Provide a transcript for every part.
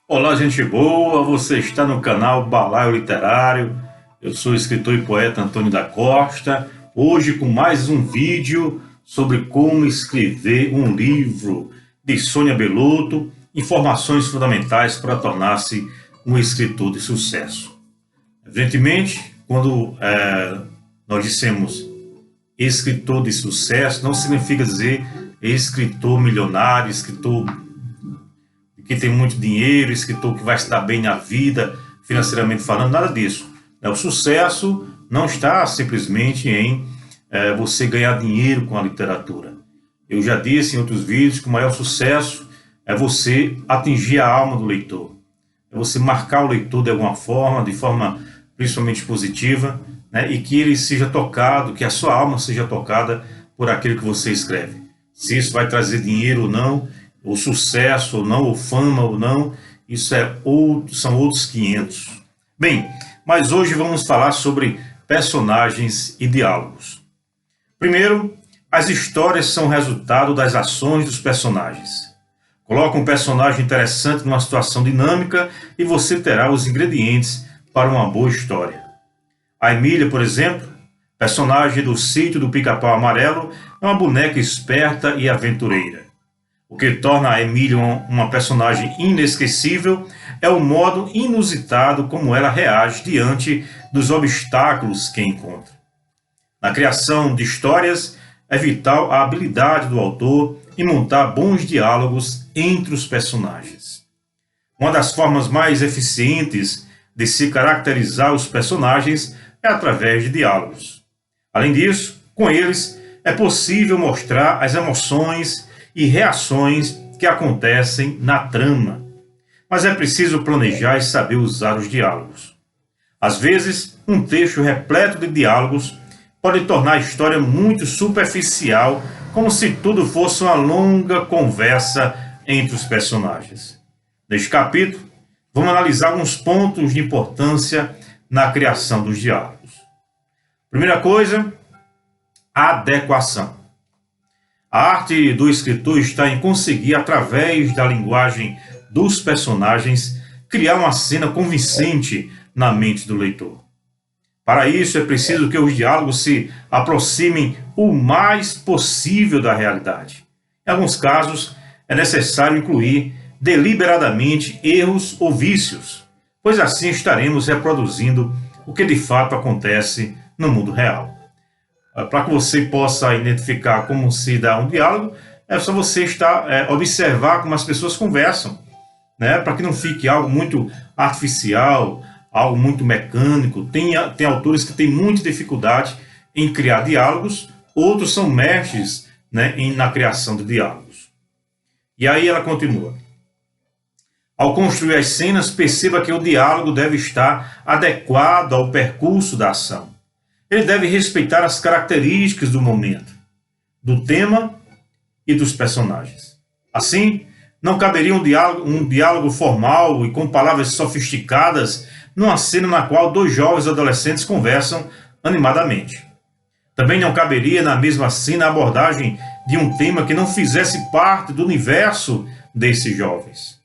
Olá, gente boa, você está no canal Balaio Literário. Eu sou o escritor e poeta Antônio da Costa. Hoje com mais um vídeo sobre como escrever um livro de Sônia Belotto, informações fundamentais para tornar-se um escritor de sucesso. Evidentemente, quando nós dissemos escritor de sucesso, não significa dizer escritor milionário, escritor que tem muito dinheiro, escritor que vai se dar bem na vida, financeiramente falando, nada disso. O sucesso não está simplesmente em você ganhar dinheiro com a literatura. Eu já disse em outros vídeos que o maior sucesso é você atingir a alma do leitor. É você marcar o leitor de alguma forma, de forma principalmente positiva, né, e que ele seja tocado, que a sua alma seja tocada por aquilo que você escreve. Se isso vai trazer dinheiro ou não, ou sucesso ou não, ou fama ou não, isso são outros 500. Bem, mas hoje vamos falar sobre personagens e diálogos. Primeiro, as histórias são resultado das ações dos personagens. Coloque um personagem interessante numa situação dinâmica e você terá os ingredientes para uma boa história. A Emília, por exemplo, personagem do Sítio do Pica-Pau Amarelo, é uma boneca esperta e aventureira. O que torna a Emília uma personagem inesquecível é o modo inusitado como ela reage diante dos obstáculos que encontra. Na criação de histórias, é vital a habilidade do autor em montar bons diálogos entre os personagens. Uma das formas mais eficientes de se caracterizar os personagens é através de diálogos. Além disso, com eles é possível mostrar as emoções e reações que acontecem na trama. Mas é preciso planejar e saber usar os diálogos. Às vezes, um texto repleto de diálogos pode tornar a história muito superficial, como se tudo fosse uma longa conversa entre os personagens. Neste capítulo, vamos analisar alguns pontos de importância na criação dos diálogos. Primeira coisa, a adequação. A arte do escritor está em conseguir, através da linguagem dos personagens, criar uma cena convincente na mente do leitor. Para isso, é preciso que os diálogos se aproximem o mais possível da realidade. Em alguns casos, é necessário incluir deliberadamente erros ou vícios, pois assim estaremos reproduzindo o que de fato acontece no mundo real. Para que você possa identificar como se dá um diálogo, é só você observar como as pessoas conversam, né? Para que não fique algo muito artificial, algo muito mecânico. Tem autores que têm muita dificuldade em criar diálogos, outros são mestres, né, na criação de diálogos. E aí ela continua. Ao construir as cenas, perceba que o diálogo deve estar adequado ao percurso da ação. Ele deve respeitar as características do momento, do tema e dos personagens. Assim, não caberia um diálogo formal e com palavras sofisticadas numa cena na qual dois jovens adolescentes conversam animadamente. Também não caberia na mesma cena a abordagem de um tema que não fizesse parte do universo desses jovens.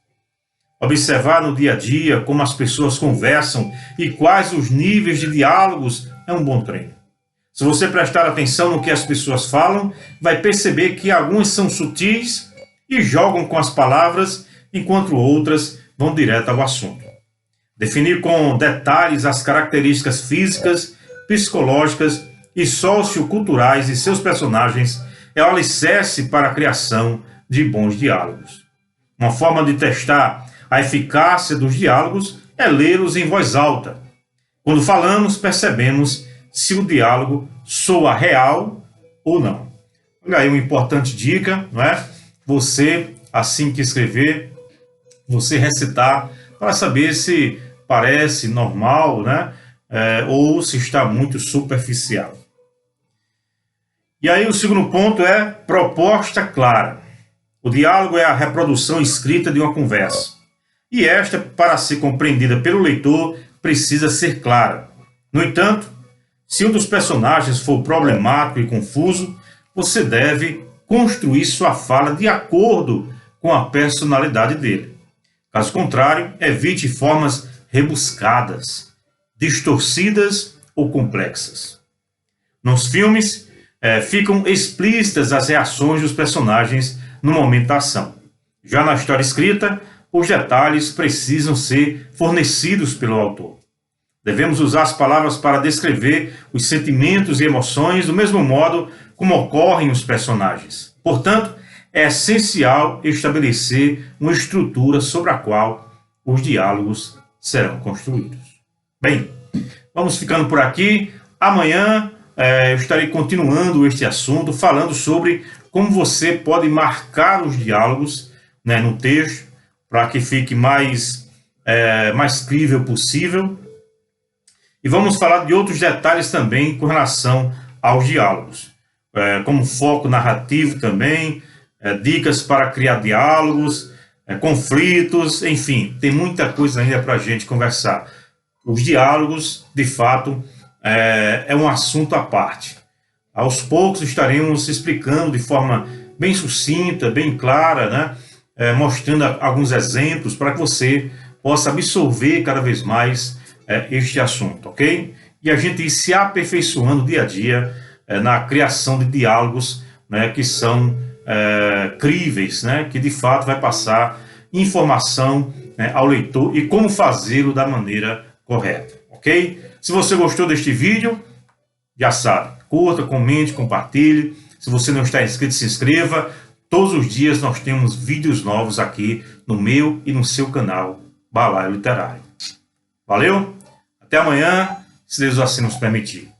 Observar no dia a dia como as pessoas conversam e quais os níveis de diálogos é um bom treino. Se você prestar atenção no que as pessoas falam, vai perceber que algumas são sutis e jogam com as palavras, enquanto outras vão direto ao assunto. Definir com detalhes as características físicas, psicológicas e socioculturais de seus personagens é o alicerce para a criação de bons diálogos. Uma forma de testar a eficácia dos diálogos é lê-los em voz alta. Quando falamos, percebemos se o diálogo soa real ou não. Olha aí uma importante dica, não é? Você, assim que escrever, você recitar para saber se parece normal, né? Ou se está muito superficial. E aí o segundo ponto é proposta clara. O diálogo é a reprodução escrita de uma conversa. E esta, para ser compreendida pelo leitor, precisa ser clara. No entanto, se um dos personagens for problemático e confuso, você deve construir sua fala de acordo com a personalidade dele. Caso contrário, evite formas rebuscadas, distorcidas ou complexas. Nos filmes, ficam explícitas as reações dos personagens no momento da ação. Já na história escrita, os detalhes precisam ser fornecidos pelo autor. Devemos usar as palavras para descrever os sentimentos e emoções do mesmo modo como ocorrem os personagens. Portanto, é essencial estabelecer uma estrutura sobre a qual os diálogos serão construídos. Bem, vamos ficando por aqui. Amanhã eu estarei continuando este assunto, falando sobre como você pode marcar os diálogos, né, no texto, para que fique mais crível possível. E vamos falar de outros detalhes também com relação aos diálogos, como foco narrativo também, dicas para criar diálogos, conflitos, enfim, tem muita coisa ainda para a gente conversar. Os diálogos, de fato, é um assunto à parte. Aos poucos estaremos explicando de forma bem sucinta, bem clara, né? Mostrando alguns exemplos para que você possa absorver cada vez mais este assunto, ok? E a gente ir se aperfeiçoando dia a dia na criação de diálogos, né, que são críveis, né, que de fato vai passar informação, né, ao leitor e como fazê-lo da maneira correta, ok? Se você gostou deste vídeo, já sabe, curta, comente, compartilhe. Se você não está inscrito, se inscreva. Todos os dias nós temos vídeos novos aqui no meu e no seu canal Balaio Literário. Valeu? Até amanhã, se Deus assim nos permitir.